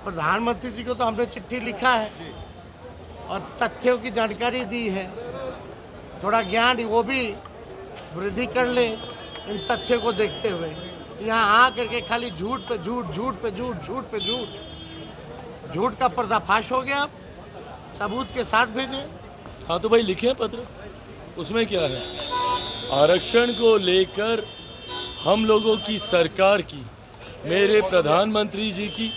प्रधानमंत्री जी को तो हमने चिट्ठी लिखा है और तथ्यों की जानकारी दी है, थोड़ा ज्ञान वो भी वृद्धि कर ले इन तथ्यों को देखते हुए। यहाँ आ करके खाली झूठ पे झूठ, झूठ पे झूठ, झूठ पे झूठ, झूठ का पर्दाफाश हो गया। सबूत के साथ भेजे। हाँ तो भाई लिखे हैं पत्र, उसमें क्या है? आरक्षण को लेकर हम लोगों की सरकार की, मेरे प्रधानमंत्री जी की,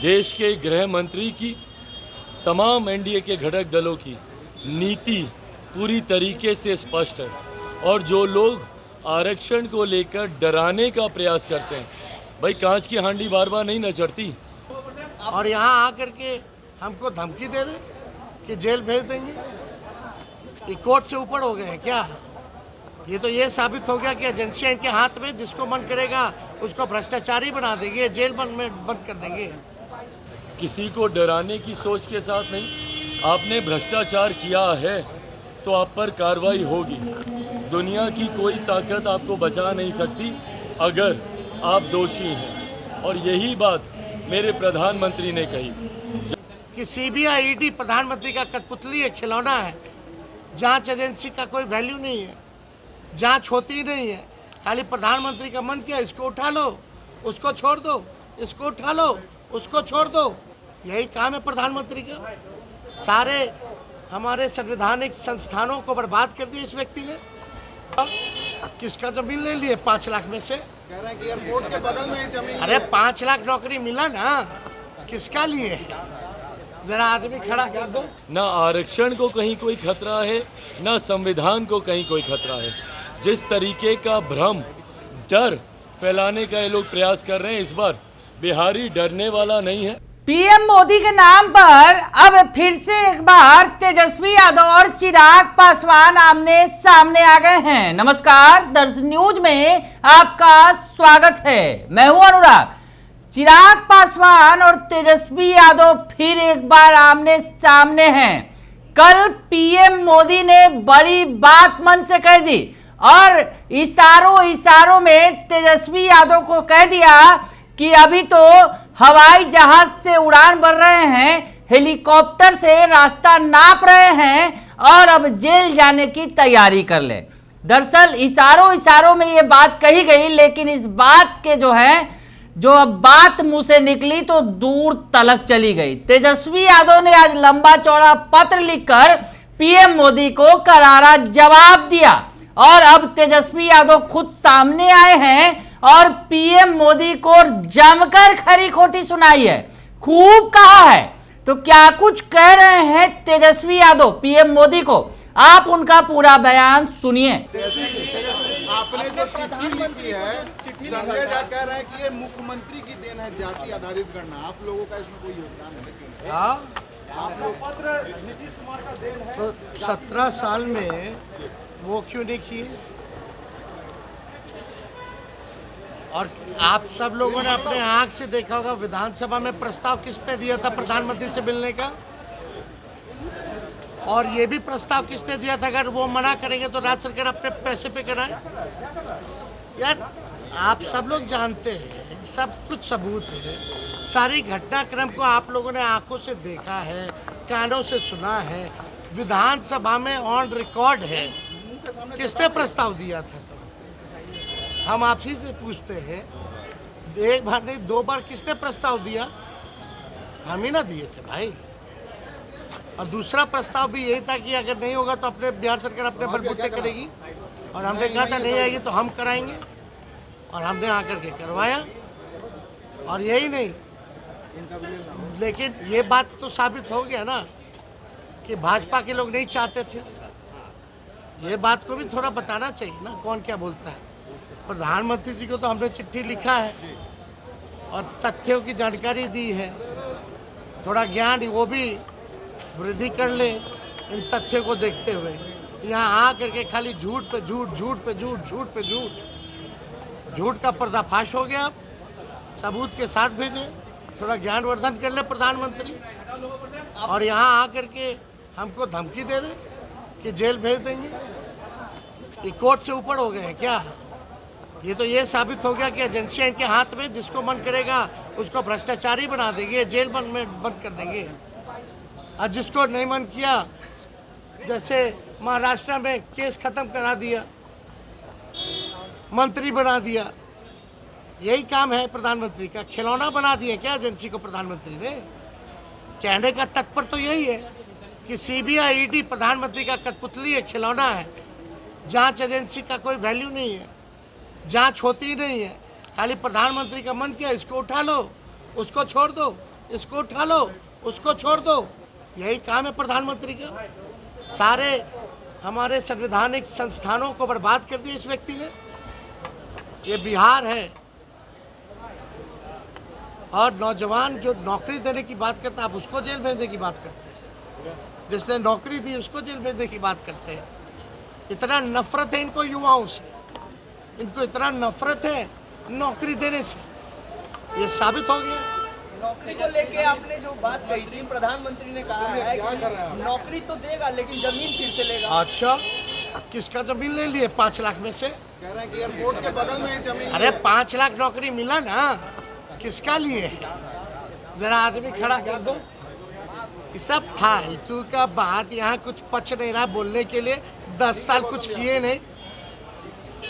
देश के गृह मंत्री की, तमाम एनडीए के घटक दलों की नीति पूरी तरीके से स्पष्ट है। और जो लोग आरक्षण को लेकर डराने का प्रयास करते हैं, भाई कांच की हांडी बार बार नहीं न चढ़ती। और यहाँ आकर के हमको धमकी दे रहे कि जेल भेज देंगे। ये कोर्ट से ऊपर हो गए हैं क्या? ये तो ये साबित हो गया कि एजेंसियां इनके हाथ में, जिसको मन करेगा उसको भ्रष्टाचारी बना देंगे, जेल बंद कर देंगे। किसी को डराने की सोच के साथ नहीं। आपने भ्रष्टाचार किया है तो आप पर कार्रवाई होगी। दुनिया की कोई ताकत आपको बचा नहीं सकती अगर आप दोषी हैं। और यही बात मेरे प्रधानमंत्री ने कही कि सीबीआई ईडी प्रधानमंत्री का कठपुतली है, खिलौना है। जांच एजेंसी का कोई वैल्यू नहीं है, जांच होती नहीं है। खाली प्रधानमंत्री का मन किया, इसको उठा लो, उसको छोड़ दो, इसको उठा लो, उसको छोड़ दो। यही काम है प्रधानमंत्री का। सारे हमारे संवैधानिक संस्थानों को बर्बाद कर दिया इस व्यक्ति ने। किसका जमीन ले लिए 5 लाख में से? कह रहे हैं कि एयरपोर्ट के बगल में ही जमीन। अरे 5 लाख नौकरी मिला ना, किसका लिए? जरा आदमी खड़ा कर दो। ना आरक्षण को कहीं कोई खतरा है, ना संविधान को कहीं कोई खतरा है। जिस तरीके का भ्रम, डर फैलाने का ये लोग प्रयास कर रहे हैं, इस बार बिहारी डरने वाला नहीं है। पीएम मोदी के नाम पर अब फिर से एक बार तेजस्वी यादव और चिराग पासवान आमने सामने आ गए हैं। नमस्कार, दर्शन न्यूज में आपका स्वागत है। मैं हूं अनुराग। चिराग पासवान और तेजस्वी यादव फिर एक बार आमने सामने हैं। कल पीएम मोदी ने बड़ी बात मन से कह दी और इशारों में तेजस्वी यादव को कह दिया कि अभी तो हवाई जहाज से उड़ान भर रहे हैं, हेलीकॉप्टर से रास्ता नाप रहे हैं और अब जेल जाने की तैयारी कर ले। दरअसल इशारों में ये बात कही गई, लेकिन इस बात के जो अब बात मुंह से निकली तो दूर तलक चली गई। तेजस्वी यादव ने आज लंबा चौड़ा पत्र लिखकर पीएम मोदी को करारा जवाब दिया और अब तेजस्वी यादव खुद सामने आए हैं और पीएम मोदी को जमकर खरी खोटी सुनाई है, खूब कहा है। तो क्या कुछ कह रहे हैं तेजस्वी यादव पीएम मोदी को, आप उनका पूरा बयान सुनिए। आपने जो चिट्ठी लिखी है, संजय झा कह रहे हैं कि ये मुख्यमंत्री की देन है, जाति आधारित गणना। आप लोगों का इसमें कोई योगदान है? आप लोग तो 17 साल में वो क्यों नहीं किए? और आप सब लोगों ने अपने आंख से देखा होगा, विधानसभा में प्रस्ताव किसने दिया था प्रधानमंत्री से मिलने का? और ये भी प्रस्ताव किसने दिया था, अगर वो मना करेंगे तो राज्य सरकार अपने पैसे पे कराए? यार आप सब लोग जानते हैं, सब कुछ सबूत है। सारी घटनाक्रम को आप लोगों ने आंखों से देखा है, कानों से सुना है, विधानसभा में ऑन रिकॉर्ड है। किसने प्रस्ताव दिया था? तो हम आप ही से पूछते हैं, एक बार नहीं 2 बार किसने प्रस्ताव दिया? हम ही ना दिए थे भाई। और दूसरा प्रस्ताव भी यही था कि अगर नहीं होगा तो अपने बिहार सरकार अपने बलबूते करेगी, और हमने कहा था नहीं आएगी तो हम कराएंगे, और हमने आकर के करवाया। और यही नहीं, लेकिन ये बात तो साबित हो गया ना कि भाजपा के लोग नहीं चाहते थे। ये बात को भी थोड़ा बताना चाहिए ना, कौन क्या बोलता है। प्रधानमंत्री जी को तो हमने चिट्ठी लिखा है और तथ्यों की जानकारी दी है, थोड़ा ज्ञान वो भी वृद्धि कर ले इन तथ्यों को देखते हुए। यहाँ आ करके खाली झूठ पे झूठ, झूठ पे झूठ, झूठ पे झूठ, झूठ का पर्दाफाश हो गया। सबूत के साथ भेजे, थोड़ा ज्ञानवर्धन कर ले प्रधानमंत्री। और यहाँ आ करके हमको धमकी दे रहे कि जेल भेज देंगे। ये कोर्ट से ऊपर हो गए हैं क्या? ये तो ये साबित हो गया कि एजेंसियां इनके हाथ में, जिसको मन करेगा उसको भ्रष्टाचारी बना देंगे, जेल बंद कर देंगे, और जिसको नहीं मन किया, जैसे महाराष्ट्र में केस खत्म करा दिया, मंत्री बना दिया। यही काम है प्रधानमंत्री का, खिलौना बना दिए क्या एजेंसी को प्रधानमंत्री ने? कहने का तात्पर्य तो यही है कि सीबीआई ईडी प्रधानमंत्री का कठपुतली है, खिलौना है। जांच एजेंसी का कोई वैल्यू नहीं है, जांच होती ही नहीं है। खाली प्रधानमंत्री का मन किया, इसको उठा लो, उसको छोड़ दो, इसको उठा लो, उसको छोड़ दो। यही काम है प्रधानमंत्री का। सारे हमारे संवैधानिक संस्थानों को बर्बाद कर दिया इस व्यक्ति ने। ये बिहार है, और नौजवान जो नौकरी देने की बात करता है, आप उसको जेल भेजने की बात करते हैं। जिसने नौकरी दी उसको जेल भेजने की बात करते हैं। इतना नफरत है इनको युवाओं से, इनको इतना नफरत है नौकरी देने से, ये साबित हो गया। नौकरी को लेके आपने जो बात कही थी, प्रधानमंत्री ने कहा है कि नौकरी तो देगा लेकिन जमीन फिर से लेगा। अच्छा, किसका जमीन ले लिए 5 लाख में से? कह रहे हैं कि एयरपोर्ट के बगल में ही जमीन। अरे 5 लाख नौकरी मिला ना, किसका लिए? जरा आदमी खड़ा कर दो। ये सब फालतू का बात, यहाँ कुछ पच नहीं रहा बोलने के लिए। 10 साल कुछ किए नहीं।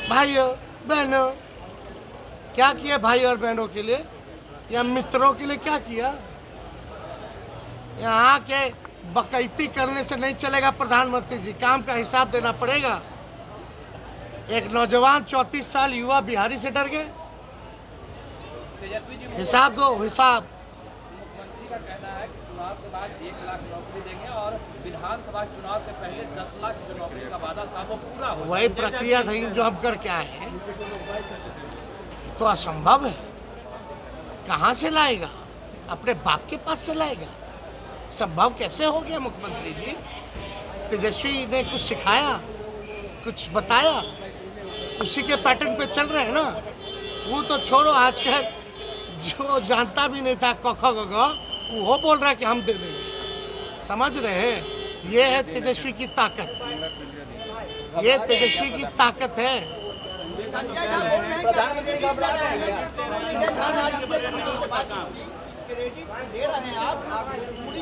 भाइयों बहनों, क्या किया भाई और बहनों के लिए या मित्रों के लिए? क्या किया? यहाँ के बकैती करने से नहीं चलेगा प्रधानमंत्री जी, काम का हिसाब देना पड़ेगा। एक नौजवान 34 साल युवा बिहारी से डर गए। हिसाब दो, हिसाब। मुख्यमंत्री का कहना है कि चुनाव के बाद 1 लाख नौकरी देंगे और विधानसभा चुनाव से पहले 10 लाख जो नौकरी का वादा था वो पूरा हो। वही प्रक्रिया थी जो हम करके आए हैं। तो असंभव है, कहाँ से लाएगा? अपने बाप के पास से लाएगा? संभव कैसे हो गया मुख्यमंत्री जी? तेजस्वी ने कुछ सिखाया, कुछ बताया, उसी के पैटर्न पे चल रहे हैं ना। वो तो छोड़ो, आजकल जो जानता भी नहीं था क ख ग घ, वो बोल रहा है कि हम दे देंगे। समझ रहे हैं? ये है तेजस्वी की ताकत, ये तेजस्वी की ताकत है। संजय झा बोल रहे हैं कि प्रधानमंत्री घबरा रहे हैं। संजय झा ने आज से बातचीत की, क्रेडिट दे रहे हैं आप पूरी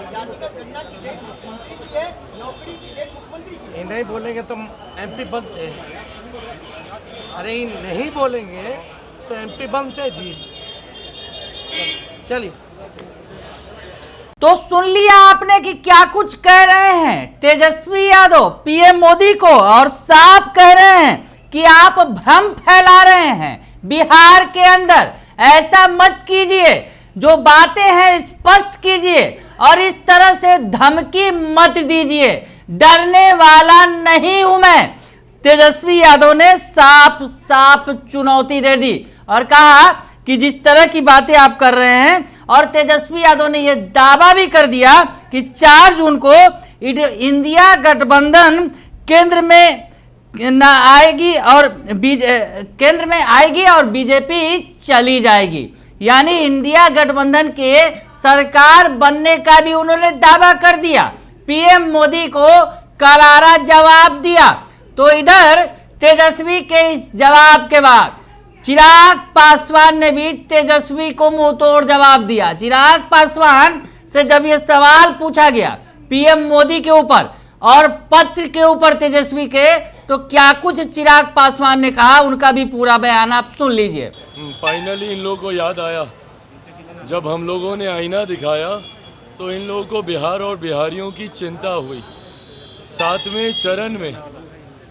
जातिगत गणना की डेट मुख्यमंत्री की है, नौकरी की डेट मुख्यमंत्री की है। ये नहीं बोलेंगे तो एमपी बनते हैं। अरे ये नहीं बोलेंगे तो एमपी बनते जी। चलिए, तो सुन लिया आपने कि क्या कुछ कह रहे हैं तेजस्वी यादव पीएम मोदी को, और साफ कह रहे हैं कि आप भ्रम फैला रहे हैं बिहार के अंदर। ऐसा मत कीजिए, जो बातें हैं स्पष्ट कीजिए और इस तरह से धमकी मत दीजिए। डरने वाला नहीं हूं मैं। तेजस्वी यादव ने साफ साफ चुनौती दे दी और कहा कि जिस तरह की बातें आप कर रहे हैं, और तेजस्वी यादव ने यह दावा भी कर दिया कि 4 जून को इंडिया गठबंधन केंद्र में न आएगी और केंद्र में आएगी और बीजेपी चली जाएगी। यानी इंडिया गठबंधन के सरकार बनने का भी उन्होंने दावा कर दिया। पीएम मोदी को करारा जवाब दिया। तो इधर तेजस्वी के इस जवाब के बाद चिराग पासवान ने भी तेजस्वी को मुंह तोड़ जवाब दिया। चिराग पासवान से जब यह सवाल पूछा गया पीएम मोदी के ऊपर और पत्र के ऊपर तेजस्वी के, तो क्या कुछ चिराग पासवान ने कहा, उनका भी पूरा बयान आप सुन लीजिए। फाइनली इन लोगों को याद आया, जब हम लोगों ने आईना दिखाया तो इन लोगों को बिहार और बिहारियों की चिंता हुई। 7वें चरण में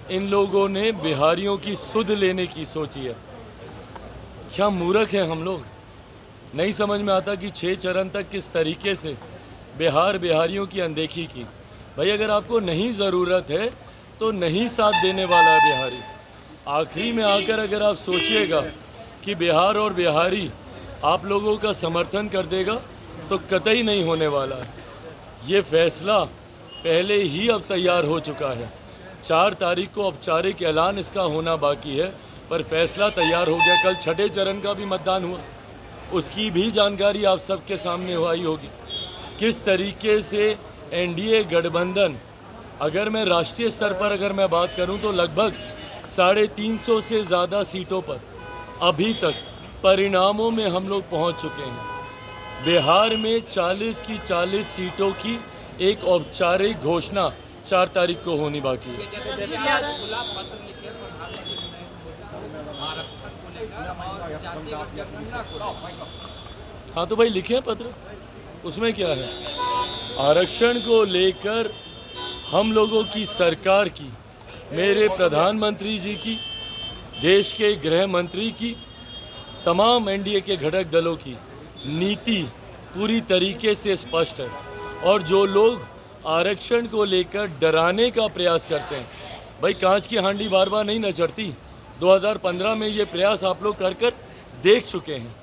इन लोगों ने बिहारियों की सुध लेने की सोची है। क्या मूर्ख हैं हम लोग? नहीं समझ में आता कि 6 चरण तक किस तरीके से बिहारियों की अनदेखी की। भाई अगर आपको नहीं ज़रूरत है तो नहीं साथ देने वाला है बिहारी। आखिरी में आकर अगर आप सोचिएगा कि बिहार और बिहारी आप लोगों का समर्थन कर देगा तो कतई नहीं होने वाला है। ये फैसला पहले ही अब तैयार हो चुका है। 4 तारीख को औपचारिक ऐलान इसका होना बाकी है, पर फैसला तैयार हो गया। कल 6ठे चरण का भी मतदान हुआ, उसकी भी जानकारी आप सबके सामने आई होगी। किस तरीके से एनडीए गठबंधन, अगर मैं राष्ट्रीय स्तर पर अगर मैं बात करूं तो लगभग 350 से ज़्यादा सीटों पर अभी तक परिणामों में हम लोग पहुंच चुके हैं। बिहार में 40 की 40 सीटों की एक औपचारिक घोषणा 4 तारीख को होनी बाकी है। हाँ तो भाई लिखे हैं पत्र, उसमें क्या है। आरक्षण को लेकर हम लोगों की सरकार की, मेरे प्रधानमंत्री जी की, देश के गृह मंत्री की, तमाम एनडीए के घटक दलों की नीति पूरी तरीके से स्पष्ट है। और जो लोग आरक्षण को लेकर डराने का प्रयास करते हैं, भाई कांच की हांडी बार बार नहीं न चढ़ती। 2015 में ये प्रयास आप लोग कर कर देख चुके हैं।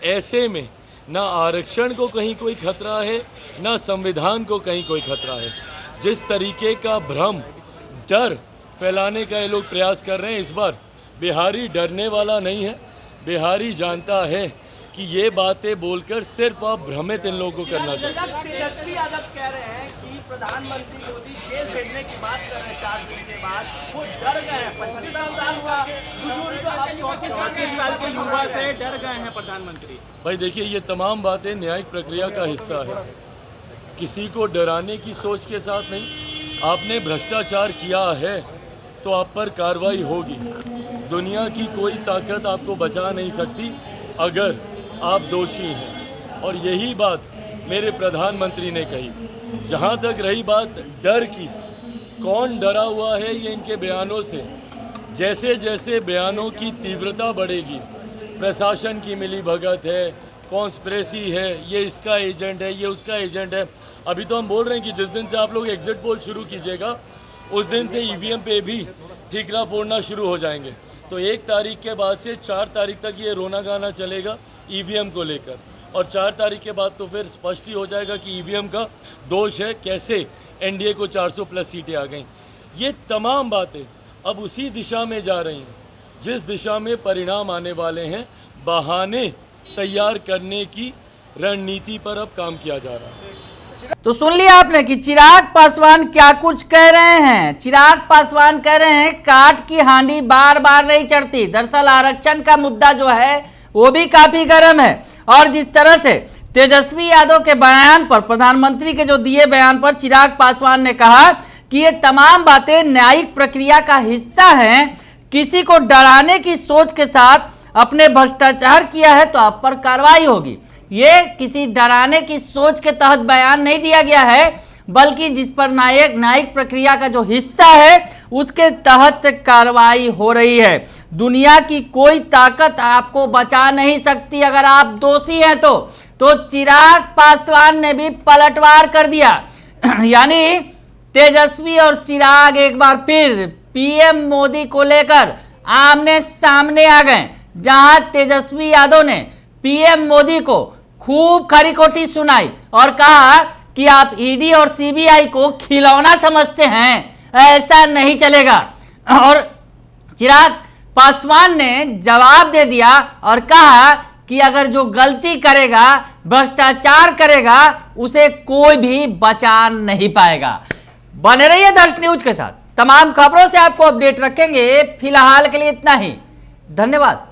ऐसे में ना आरक्षण को कहीं कोई खतरा है, ना संविधान को कहीं कोई खतरा है। जिस तरीके का भ्रम, डर फैलाने का ये लोग प्रयास कर रहे हैं, इस बार बिहारी डरने वाला नहीं है। बिहारी जानता है कि ये बातें बोलकर सिर्फ आप भ्रमित इन लोगों को करना चाहिए। तेजस्वी यादव कह रहे हैं कि प्रधानमंत्री मोदी जेल भेजने की बात कर रहे हैं 4 दिन के बाद, वो डर गए हैं। 75 साल हुआ बुजुर्ग, अब 34 साल के युवा से डर गए हैं प्रधानमंत्री। भाई देखिए, ये तमाम बातें न्यायिक प्रक्रिया का हिस्सा है। किसी को डराने की सोच के साथ नहीं। आपने भ्रष्टाचार किया है तो आप पर कार्रवाई होगी। दुनिया की कोई ताकत आपको बचा नहीं सकती अगर आप दोषी हैं। और यही बात मेरे प्रधानमंत्री ने कही। जहाँ तक रही बात डर की, कौन डरा हुआ है ये इनके बयानों से। जैसे जैसे बयानों की तीव्रता बढ़ेगी, प्रशासन की मिलीभगत है, कॉन्स्पिरेसी है, ये इसका एजेंट है, ये उसका एजेंट है। अभी तो हम बोल रहे हैं कि जिस दिन से आप लोग एग्जिट पोल शुरू कीजिएगा उस दिन से ईवीएम पे भी ठीकरा फोड़ना शुरू हो जाएंगे। तो 1 तारीख के बाद से 4 तारीख तक ये रोना गाना चलेगा ईवीएम को लेकर। और 4 तारीख के बाद तो फिर स्पष्ट ही हो जाएगा कि ईवीएम का दोष है, कैसे एनडीए को 400 प्लस सीटें आ गईं। ये तमाम बातें अब उसी दिशा में जा रही हैं जिस दिशा में परिणाम आने वाले हैं। बहाने तैयार करने की रणनीति पर अब काम किया जा रहा है। तो सुन लिया आपने कि चिराग पासवान क्या कुछ कह रहे हैं। चिराग पासवान कह रहे हैं काठ की हांडी बार बार नहीं चढ़ती। दरअसल आरक्षण का मुद्दा जो है वो भी काफी गर्म है। और जिस तरह से तेजस्वी यादव के बयान पर, प्रधानमंत्री के जो दिए बयान पर चिराग पासवान ने कहा कि ये तमाम बातें न्यायिक प्रक्रिया का हिस्सा हैं, किसी को डराने की सोच के साथ अपने भ्रष्टाचार किया है तो आप पर कार्रवाई होगी। ये किसी डराने की सोच के तहत बयान नहीं दिया गया है, बल्कि जिस पर न्यायिक प्रक्रिया का जो हिस्सा है उसके तहत कार्रवाई हो रही है। दुनिया की कोई ताकत आपको बचा नहीं सकती अगर आप दोषी हैं तो चिराग पासवान ने भी पलटवार कर दिया। यानी तेजस्वी और चिराग एक बार फिर पीएम मोदी को लेकर आमने सामने आ गए। जहां तेजस्वी यादव ने पीएम मोदी को खूब खरी खोटी सुनाई और कहा कि आप ईडी और सीबीआई को खिलौना समझते हैं, ऐसा नहीं चलेगा। और चिराग पासवान ने जवाब दे दिया और कहा कि अगर जो गलती करेगा, भ्रष्टाचार करेगा, उसे कोई भी बचा नहीं पाएगा। बने रहिए दर्श न्यूज के साथ, तमाम खबरों से आपको अपडेट रखेंगे। फिलहाल के लिए इतना ही, धन्यवाद।